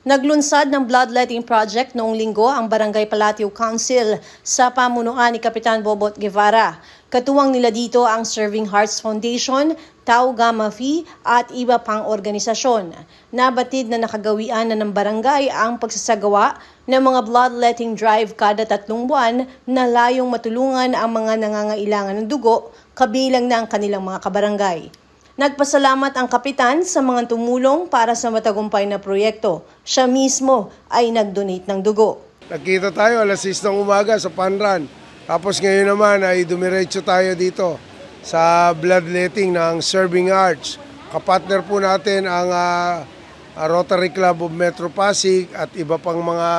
Naglunsad ng bloodletting project noong linggo ang Barangay Palatio Council sa pamunuan ni Kapitan Bobot Guevara. Katuwang nila dito ang Serving Hearts Foundation, Tau Gamma Phi at iba pang organisasyon. Nabatid na nakagawian na ng barangay ang pagsasagawa ng mga bloodletting drive kada 3 buwan na layong matulungan ang mga nangangailangan ng dugo, kabilang na ang kanilang mga kabarangay. Nagpasalamat ang kapitan sa mga tumulong para sa matagumpay na proyekto. Siya mismo ay nag-donate ng dugo. Nagkita tayo alas 6 ng umaga sa Panran. Tapos ngayon naman ay dumiretso tayo dito sa bloodletting ng Serving Hearts. Kapartner po natin ang Rotary Club of Metro Pasig at iba pang mga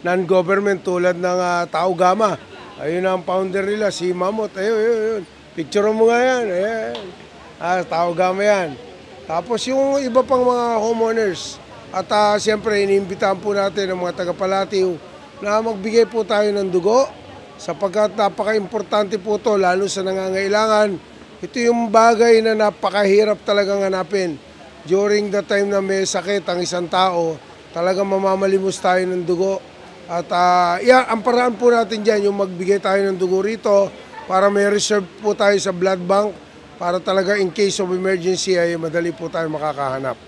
non-government tulad ng Tau Gamma. Ayun ang founder nila, si Mamot. Ayun. Picture mo nga yan. Ayan. Tau Gamma yan. Tapos yung iba pang mga homeowners at siyempre iniimbitahan po natin ang mga taga-Palatio na magbigay po tayo ng dugo sapagkat napaka-importante po ito lalo sa nangangailangan. Ito yung bagay na napakahirap talagang hanapin. During the time na may sakit ang isang tao, talagang mamamalimos tayo ng dugo. At ang paraan po natin dyan yung magbigay tayo ng dugo rito para may reserve po tayo sa blood bank para talaga in case of emergency ay madali po tayo makakahanap.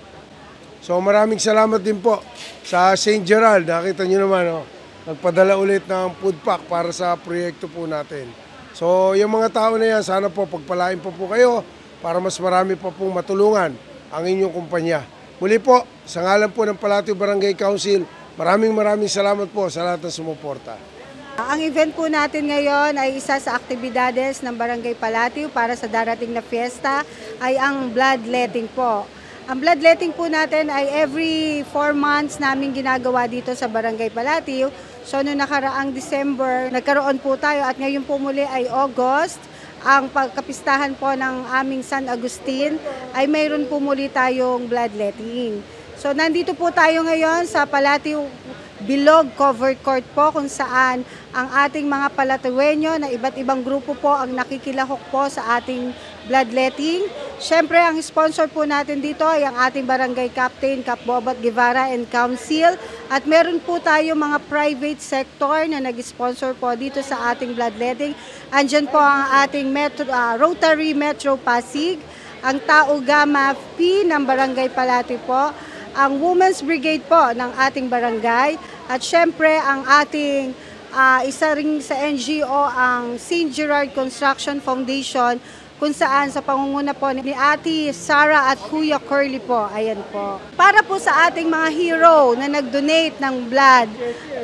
So maraming salamat din po sa St. Gerald. Nakita nyo naman, nagpadala ulit ng food pack para sa proyekto po natin. So yung mga tao na yan, sana po pagpalain po kayo para mas marami pa pong matulungan ang inyong kumpanya. Muli po, sa ngalan po ng Palatio Barangay Council, maraming salamat po sa lahat ng sumuporta. Ang event po natin ngayon ay isa sa aktibidades ng Barangay Palatio para sa darating na fiesta ay ang bloodletting po. Ang bloodletting po natin ay every 4 months namin ginagawa dito sa Barangay Palatio. So noong nakaraang December, nagkaroon po tayo at ngayon po muli ay August. Ang pagkapistahan po ng aming San Agustin ay mayroon po muli tayong bloodletting. So nandito po tayo ngayon sa Palatio Bilog Covered Court po kung saan ang ating mga Palatueño na iba't ibang grupo po ang nakikilahok po sa ating bloodletting. Siyempre, ang sponsor po natin dito ay ang ating Barangay Captain, Cap Bobot Guevara and Council. At meron po tayo mga private sector na nag-sponsor po dito sa ating bloodletting. Andyan po ang ating Rotary Metro Pasig, ang Tau Gamma Phi ng Barangay Palatio po, ang Women's Brigade po ng ating barangay, at syempre ang ating isa ring sa NGO, ang St. Gerard Construction Foundation, kung saan sa pangunguna po ni Ate Sara at Kuya Curly po. Ayan po. Para po sa ating mga hero na nag-donate ng blood,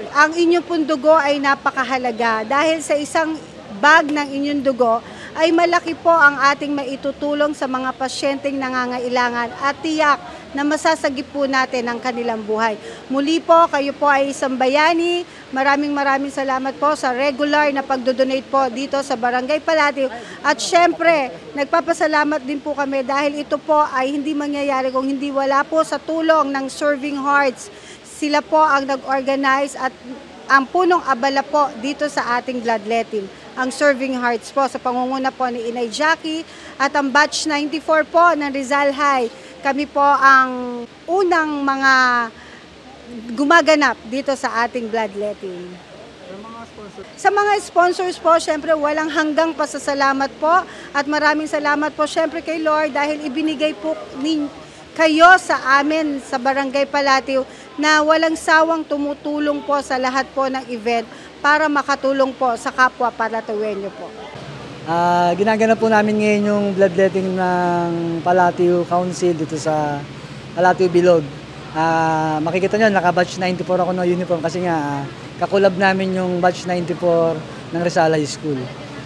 ang inyong pong dugo ay napakahalaga dahil sa isang bag ng inyong dugo ay malaki po ang ating maitutulong sa mga pasyenteng nangangailangan at tiyak na masasagip po natin ang kanilang buhay. Muli po, kayo po ay isang bayani. Maraming salamat po sa regular na pagdodonate po dito sa Barangay Palatio. At syempre, nagpapasalamat din po kami dahil ito po ay hindi mangyayari kung hindi wala po sa tulong ng Serving Hearts. Sila po ang nag-organize at ang punong abala po dito sa ating bloodletting. Ang Serving Hearts po sa pangunguna po ni Inay Jackie at ang Batch 94 po ng Rizal High. Kami po ang unang mga gumaganap dito sa ating bloodletting. Sa mga sponsors po, syempre walang hanggang pasasalamat po at maraming salamat po syempre kay Lord dahil ibinigay po kayo sa amin sa Barangay Palatio na walang sawang tumutulong po sa lahat po ng event para makatulong po sa kapwa Palatueño po. Ginaganap po namin ngayon yung bloodletting ng Palatio Council dito sa Palatio Bilog. Makikita nyo, naka-batch 94 ako ng uniform kasi nga kakulab namin yung batch 94 ng Rizal High School.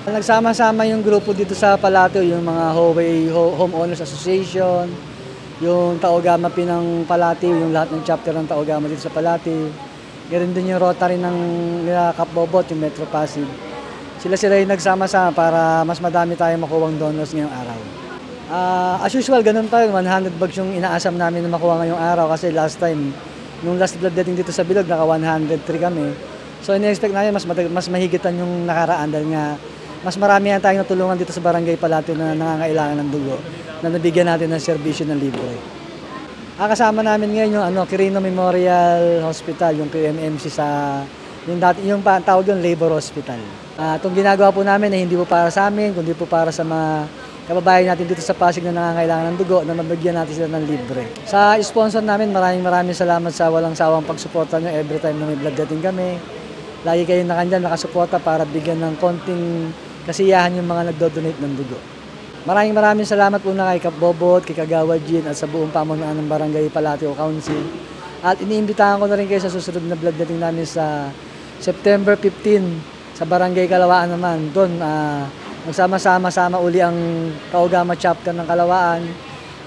Nagsama-sama yung grupo dito sa Palatio, yung mga Homeowners Association, yung Tau Gamma Phi ng Palatio, yung lahat ng chapter ng Tau Gamma dito sa Palatio. Ganoon din yung Rotary ng Cap Bobot, yung Metro Pasig. Sila yung nagsama-sama para mas madami tayong makuwang donors ngayong araw. As usual, ganun tayo. 100 bags yung inaasam namin na makuha ngayong araw kasi last time, nung last bloodletting dito sa Bilog, naka 103 kami. So ini-expect namin mas mahigitan yung nakaraan dahil nga mas marami na tayong natulungan dito sa Barangay Palatio na nangangailangan ng dugo na nabigyan natin ng serbisyo ng libre. Kasama namin ngayon yung Quirino Memorial Hospital, yung QMMC sa yung tawag yung labor hospital. Itong ginagawa po namin ay hindi po para sa amin, kundi po para sa mga kababayan natin dito sa Pasig na nangangailangan ng dugo, na mabigyan natin sila ng libre. Sa sponsor namin, maraming salamat sa walang sawang pagsuporta nyo every time na may bloodletting kami. Lagi kayong nakasuporta para bigyan ng konting kasiyahan yung mga nagdo-donate ng dugo. Maraming salamat po na kay Kap Bobot, kay Kagawad Jean at sa buong pamunuan ng Barangay Palatio Council. At iniimbitahan ko na rin kayo sa susunod na bloodletting namin sa September 15 sa Barangay Kalawaan naman. Doon, magsama-sama uli ang Kaugama Chapter ng Kalawaan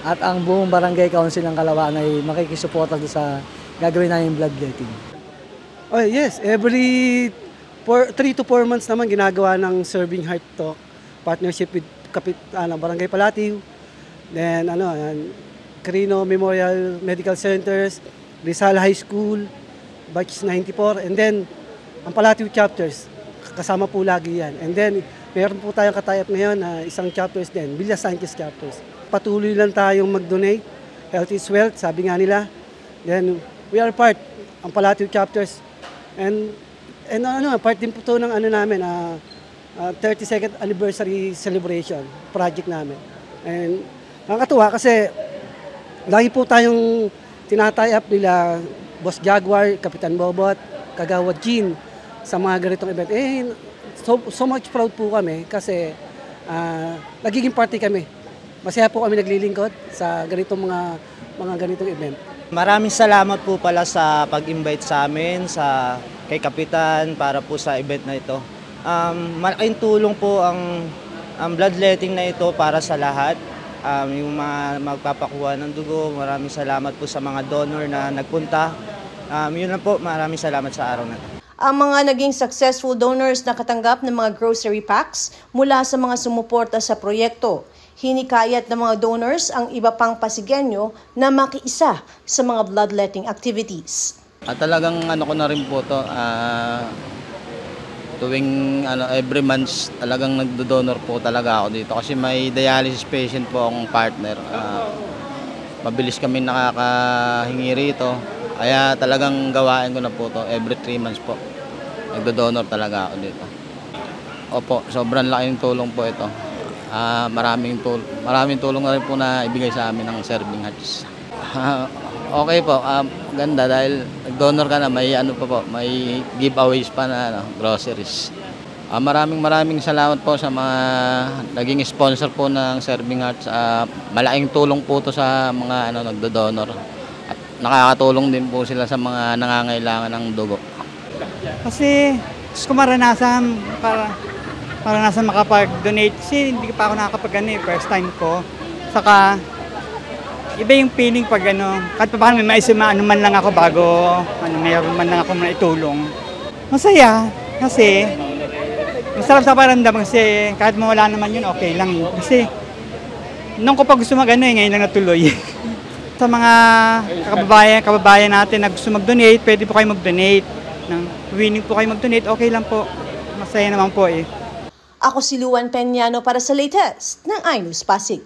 at ang buong Barangay Council ng Kalawaan ay makikisuporta sa gagawin namin bloodletting. Oh yes, every 3 to 4 months naman ginagawa ng Serving Heart Talk, partnership with Barangay Palatio, then Quirino Memorial Medical Centers, Rizal High School, Batch 94, and then ang Palatio chapters, kasama po lagi yan. And then, meron po tayong katayap ngayon na isang chapters din, Villa Sanchez chapters. Patuloy lang tayong mag-donate. Health is wealth, sabi nga nila. Then, we are part, ang Palatio chapters. And part din po ito ng namin, 32nd anniversary celebration project namin. And nakakatuwa kasi lagi po tayong tinatayap nila Boss Jaguar, Kapitan Bobot, Kagawad Jean, sa mga ganitong event. So much proud po kami kasi nagiging party kami. Masaya po kami naglilingkod sa ganitong mga ganitong event. Maraming salamat po pala sa pag-invite sa amin, kay Kapitan para po sa event na ito. Malaking tulong po ang bloodletting na ito para sa lahat. Yung mga magpapakuha ng dugo, maraming salamat po sa mga donor na nagpunta. Yun lang po, maraming salamat sa araw na ito. Ang mga naging successful donors nakatanggap ng mga grocery packs mula sa mga sumuporta sa proyekto. Hinikayat ng mga donors ang iba pang Pasigueño na makiisa sa mga bloodletting activities. Talagang ko na rin po to, tuwing every month talagang nagdo-donor po talaga ako dito kasi may dialysis patient po akong partner. Mabilis kami nakakahingi rito. Kaya talagang gawain ko na po to every 3 months po. Nagdo-donor talaga ako dito. Opo, sobrang laking tulong po ito. Maraming tulong na rin po na ibigay sa amin ng Serving Hearts. Okay po, ganda dahil nag-donor ka na, may may giveaways pa na groceries. Maraming salamat po sa mga naging sponsor po ng Serving Hearts. Malaking tulong po to sa mga nagdo-donor. At nakakatulong din po sila sa mga nangangailangan ng dugo. Kasi gusto ko maranasan makapag-donate kasi hindi pa ako nakakapag first time ko. Saka iba yung feeling pag kahit pa paano may man lang ako bago mayroon man lang ako maitulong. Masaya kasi masarap sa paramdam kasi kahit mawala naman yun okay lang yun. Kasi nung ko pa gusto ngayon lang natuloy. Sa mga kababayan natin na gusto mag-donate, pwede po kayo mag-donate. Willing po kayo mag-donate, okay lang po. Masaya naman po eh. Ako si Luan Peñano para sa latest ng iNews Pasig.